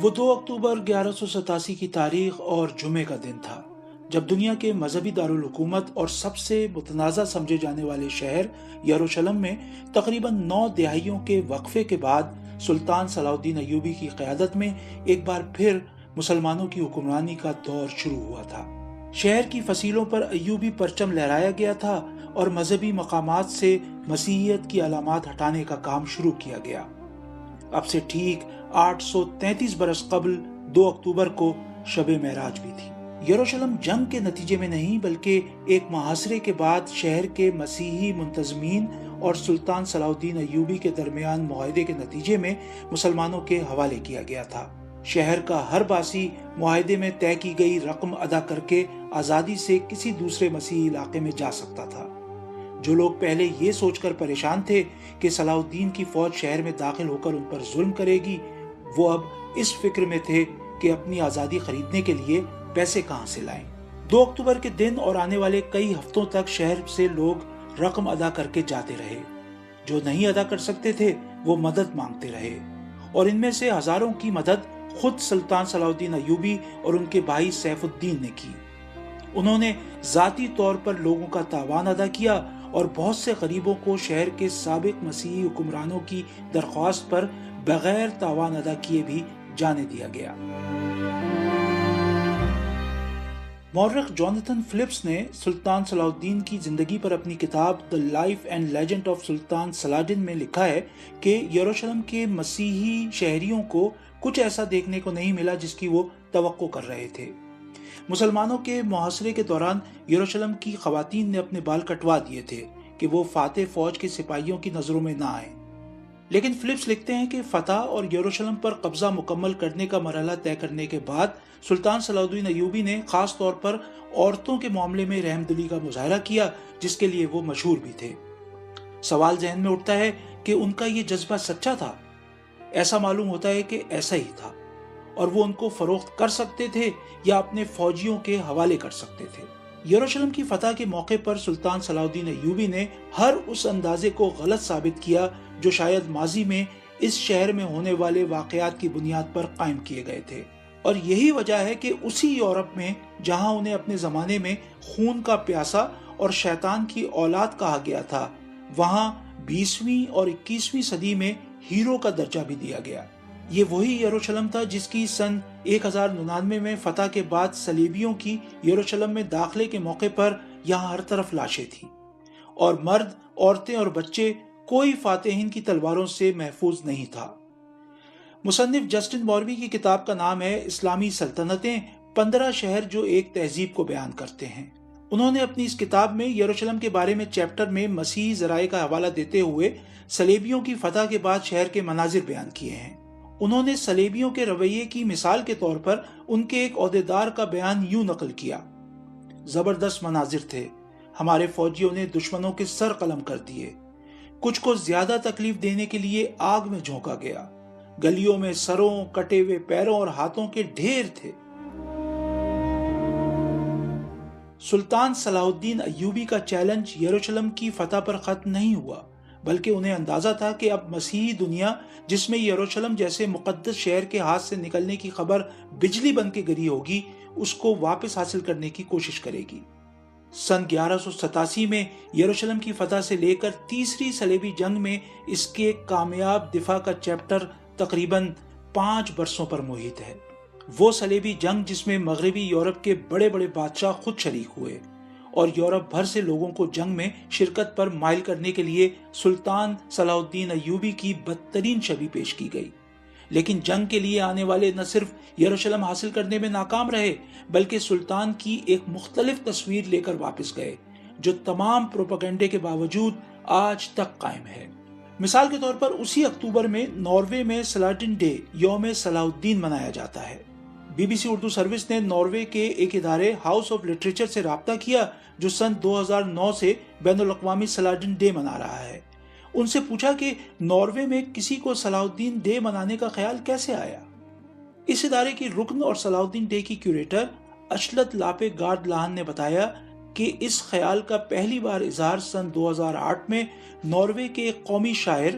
وہ 2 اکتوبر 1187 کی تاریخ اور جمعے کا دن تھا جب دنیا کے مذہبی دارالحکومت اور سب سے متنازع سمجھے جانے والے شہر یروشلم میں تقریباً 9 دہائیوں کے وقفے کے بعد سلطان صلاح الدین ایوبی کی قیادت میں ایک بار پھر مسلمانوں کی حکمرانی کا دور شروع ہوا تھا۔ شہر کی فصیلوں پر ایوبی پرچم لہرایا گیا تھا اور مذہبی مقامات سے مسیحیت کی علامات ہٹانے کا کام شروع کیا گیا۔ اب سے ٹھیک 833 برس قبل 2 اکتوبر کو شب معراج بھی تھی۔ یروشلم جنگ کے نتیجے میں نہیں بلکہ ایک محاصرے کے بعد شہر کے مسیحی منتظمین اور سلطان صلاح الدین ایوبی کے درمیان معاہدے کے نتیجے میں مسلمانوں کے حوالے کیا گیا تھا۔ شہر کا ہر باسی معاہدے میں طے کی گئی رقم ادا کر کے آزادی سے کسی دوسرے مسیحی علاقے میں جا سکتا تھا۔ جو لوگ پہلے یہ سوچ کر پریشان تھے کہ صلاح الدین کی فوج شہر میں داخل ہو کر ان پر ظلم کرے گی، وہ اب اس فکر میں تھے کہ اپنی آزادی خریدنے کے لیے پیسے کہاں سے لائیں۔ 2 اکتوبر کے دن اور آنے والے کئی ہفتوں تک شہر سے لوگ رقم ادا کر کے جاتے رہے۔ جو نہیں ادا کر سکتے تھے وہ مدد مانگتے رہے، اور ان میں سے ہزاروں کی مدد خود سلطان صلاح الدین ایوبی اور ان کے بھائی سیف الدین نے کی۔ انہوں نے ذاتی طور پر لوگوں کا تاوان ادا کیا اور بہت سے غریبوں کو شہر کے سابق مسیحی حکمرانوں کی درخواست پر بغیر تاوان ادا کیے بھی جانے دیا گیا۔ مورخ جوناتھن فلپس نے سلطان صلاح الدین کی زندگی پر اپنی کتاب the life and legend of Sultan Salahuddin میں لکھا ہے کہ یروشلم کے مسیحی شہریوں کو کچھ ایسا دیکھنے کو نہیں ملا جس کی وہ توقع کر رہے تھے۔ مسلمانوں کے محاصرے کے دوران یروشلم کی خواتین نے اپنے بال کٹوا دیے تھے کہ وہ فاتح فوج کے سپاہیوں کی نظروں میں نہ آئیں، لیکن فلپس لکھتے ہیں کہ فتح اور یروشلم پر قبضہ مکمل کرنے کا مرحلہ طے کرنے کے بعد سلطان صلاح الدین ایوبی نے خاص طور پر عورتوں کے معاملے میں رحم دلی کا مظاہرہ کیا، جس کے لیے وہ مشہور بھی تھے۔ سوال ذہن میں اٹھتا ہے کہ ان کا یہ جذبہ سچا تھا؟ ایسا معلوم ہوتا ہے کہ ایسا ہی تھا، اور وہ ان کو فروخت کر سکتے تھے یا اپنے فوجیوں کے حوالے کر سکتے تھے۔ یروشلم کی فتح کے موقع پر سلطان صلاح الدین ایوبی نے ہر اس اندازے کو غلط ثابت کیا جو شاید ماضی میں اس شہر میں ہونے والے واقعات کی بنیاد پر قائم کیے گئے تھے، اور یہی وجہ ہے کہ اسی یورپ میں جہاں انہیں اپنے زمانے میں خون کا پیاسا اور شیطان کی اولاد کہا گیا تھا، وہاں 20ویں اور 21ویں صدی میں ہیرو کا درجہ بھی دیا گیا۔ یہ وہی یروشلم تھا جس کی سن 1099 میں فتح کے بعد صلیبیوں کی یروشلم میں داخلے کے موقع پر یہاں ہر طرف لاشیں تھیں، اور مرد، عورتیں اور بچے کوئی فاتحین کی تلواروں سے محفوظ نہیں تھا۔ مصنف جسٹن موروی کی کتاب کا نام ہے اسلامی سلطنتیں، 15 شہر جو ایک تہذیب کو بیان کرتے ہیں۔ انہوں نے اپنی اس کتاب میں یروشلم کے بارے میں چیپٹر میں مسیحی ذرائع کا حوالہ دیتے ہوئے صلیبیوں کی فتح کے بعد شہر کے مناظر بیان کیے ہیں۔ انہوں نے صلیبیوں کے رویے کی مثال کے طور پر ان کے ایک عہدیدار کا بیان یوں نقل کیا: زبردست مناظر تھے، ہمارے فوجیوں نے دشمنوں کے سر قلم کر دیے، کچھ کو زیادہ تکلیف دینے کے لیے آگ میں جھونکا گیا، گلیوں میں سروں، کٹے ہوئے پیروں اور ہاتھوں کے ڈھیر تھے۔ سلطان صلاح الدین ایوبی کا چیلنج یروشلم کی فتح پر ختم نہیں ہوا، بلکہ انہیں اندازہ تھا کہ اب مسیحی دنیا، جس میں یروشلم جیسے مقدس شہر کے ہاتھ سے نکلنے کی خبر بجلی بن کے گری ہوگی، اس کو واپس حاصل کرنے کی کوشش کرے گی۔ سن 1187 میں یروشلم کی فتح سے لے کر تیسری صلیبی جنگ میں اس کے کامیاب دفاع کا چیپٹر تقریباً 5 برسوں پر محیط ہے۔ وہ صلیبی جنگ جس میں مغربی یورپ کے بڑے بڑے بادشاہ خود شریک ہوئے، اور یورپ بھر سے لوگوں کو جنگ میں شرکت پر مائل کرنے کے لیے سلطان صلاح الدین ایوبی کی بدترین شبیہ پیش کی گئی۔ لیکن جنگ کے لیے آنے والے نہ صرف یروشلم حاصل کرنے میں ناکام رہے، بلکہ سلطان کی ایک مختلف تصویر لے کر واپس گئے، جو تمام پروپیگنڈے کے باوجود آج تک قائم ہے۔ مثال کے طور پر اسی اکتوبر میں ناروے میں سلاٹن ڈے، یوم صلاح الدین منایا جاتا ہے۔ BBC اردو سروس نے ناروے کے ایک ادارے ہاؤس آف لٹریچر سے رابطہ کیا جو سن 2009 سے بین الاقوامی سلاٹن ڈے منا رہا ہے۔ ان سے پوچھا کہ ناروے میں کسی کو صلاح الدین ڈے منانے کا خیال کیسے آیا۔ اس ادارے کی رکن اور صلاح الدین ڈے کی کیوریٹر اشلت لاپے گارد لاہن نے بتایا کہ اس خیال کا پہلی بار اظہار سن 2008 میں ناروے کے ایک قومی شاعر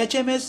HMS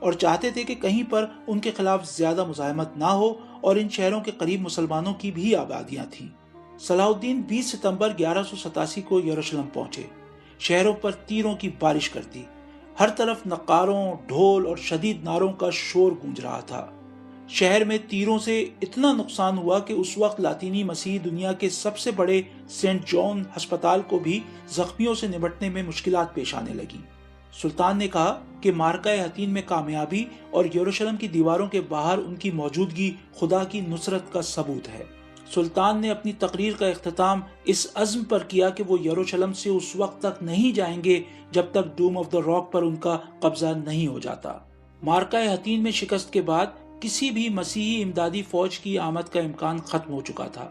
اور چاہتے تھے کہ کہیں پر ان کے خلاف زیادہ مزاحمت نہ ہو اور ان شہروں کے قریب مسلمانوں کی بھی آبادیاں تھیں۔ صلاح الدین 20 ستمبر 1187 کو یروشلم پہنچے، شہروں پر تیروں کی بارش کر دی، ہر طرف نقاروں، ڈھول اور شدید نعروں کا شور گونج رہا تھا۔ شہر میں تیروں سے اتنا نقصان ہوا کہ اس وقت لاطینی مسیحی دنیا کے سب سے بڑے سینٹ جان ہسپتال کو بھی زخمیوں سے نمٹنے میں مشکلات پیش آنے لگی۔ سلطان نے کہا کہ معرکہ حطین میں کامیابی اور یروشلم کی دیواروں کے باہر ان کی موجودگی خدا کی نصرت کا ثبوت ہے۔ سلطان نے اپنی تقریر کا اختتام اس عزم پر کیا کہ وہ یروشلم سے اس وقت تک نہیں جائیں گے جب تک ڈوم آف دا راک پر ان کا قبضہ نہیں ہو جاتا۔ معرکہ حطین میں شکست کے بعد کسی بھی مسیحی امدادی فوج کی آمد کا امکان ختم ہو چکا تھا۔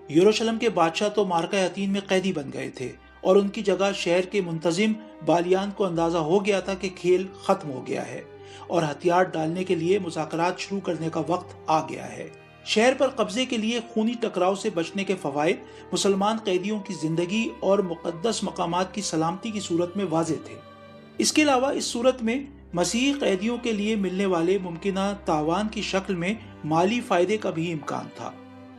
یروشلم کے بادشاہ تو معرکہ حطین میں قیدی بن گئے تھے اور ان کی جگہ شہر کے منتظم بالیان کو اندازہ ہو گیا تھا کہ کھیل ختم ہو گیا ہے اور ہتھیار ڈالنے کے لیے مذاکرات شروع کرنے کا وقت آ گیا ہے۔ شہر پر قبضے کے لیے خونی ٹکراؤ سے بچنے کے فوائد مسلمان قیدیوں کی زندگی اور مقدس مقامات کی سلامتی کی صورت میں واضح تھے۔ اس کے علاوہ اس صورت میں مسیحی قیدیوں کے لیے ملنے والے ممکنہ تاوان کی شکل میں مالی فائدے کا بھی امکان تھا۔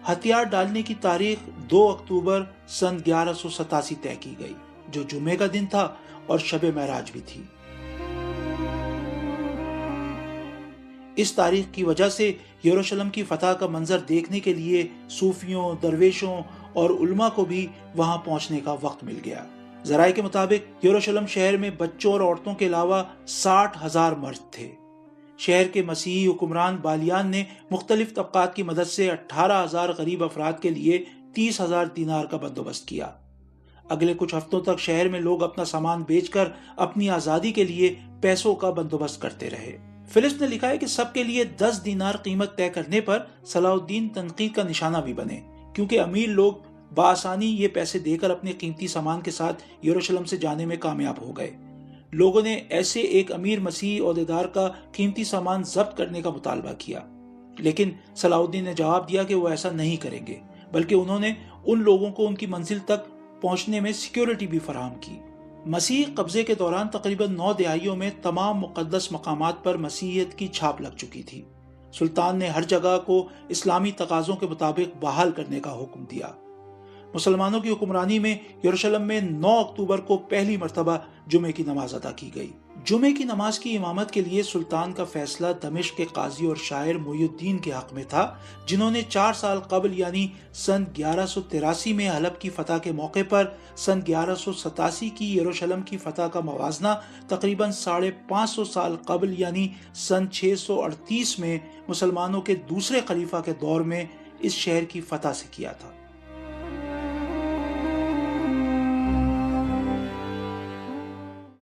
ہتھیار ڈالنے کی تاریخ 2 اکتوبر سن 1187 طے کی گئی، جو جمعے کا دن تھا اور شب معراج بھی تھی۔ اس تاریخ کی وجہ سے یروشلم کی فتح کا منظر دیکھنے کے لیے صوفیوں، درویشوں اور علماء کو بھی وہاں پہنچنے کا وقت مل گیا۔ ذرائع کے مطابق یروشلم شہر میں بچوں اور عورتوں کے علاوہ 60,000 مرد تھے۔ شہر کے مسیحی حکمران بالیان نے مختلف طبقات کی مدد سے 18,000 غریب افراد کے لیے 30,000 دینار کا بندوبست کیا۔ اگلے کچھ ہفتوں تک شہر میں لوگ اپنا سامان بیچ کر اپنی آزادی کے لیے پیسوں کا بندوبست کرتے رہے۔ فلپس نے لکھا ہے کہ سب کے لیے 10 دینار قیمت طے کرنے پر صلاح الدین تنقید کا نشانہ بھی بنے، کیونکہ امیر لوگ بآسانی یہ پیسے دے کر اپنے قیمتی سامان کے ساتھ یروشلم سے جانے میں کامیاب ہو گئے۔ لوگوں نے ایسے ایک امیر مسیحی عہدیدار کا قیمتی سامان ضبط کرنے کا مطالبہ کیا، لیکن صلاح الدین نے جواب دیا کہ وہ ایسا نہیں کریں گے، بلکہ انہوں نے ان لوگوں کو ان کی منزل تک پہنچنے میں سیکیورٹی بھی فراہم کی۔ مسیحی قبضے کے دوران تقریباً 9 دہائیوں میں تمام مقدس مقامات پر مسیحیت کی چھاپ لگ چکی تھی۔ سلطان نے ہر جگہ کو اسلامی تقاضوں کے مطابق بحال کرنے کا حکم دیا۔ مسلمانوں کی حکمرانی میں یروشلم میں 9 اکتوبر کو پہلی مرتبہ جمعے کی نماز ادا کی گئی۔ جمعے کی نماز کی امامت کے لیے سلطان کا فیصلہ دمشق کے قاضی اور شاعر محی الدین کے حق میں تھا، جنہوں نے 4 سال قبل یعنی سن 1183 میں حلب کی فتح کے موقع پر سن 1187 کی یروشلم کی فتح کا موازنہ تقریباً 550 سال قبل یعنی سن 638 میں مسلمانوں کے دوسرے خلیفہ کے دور میں اس شہر کی فتح سے کیا تھا۔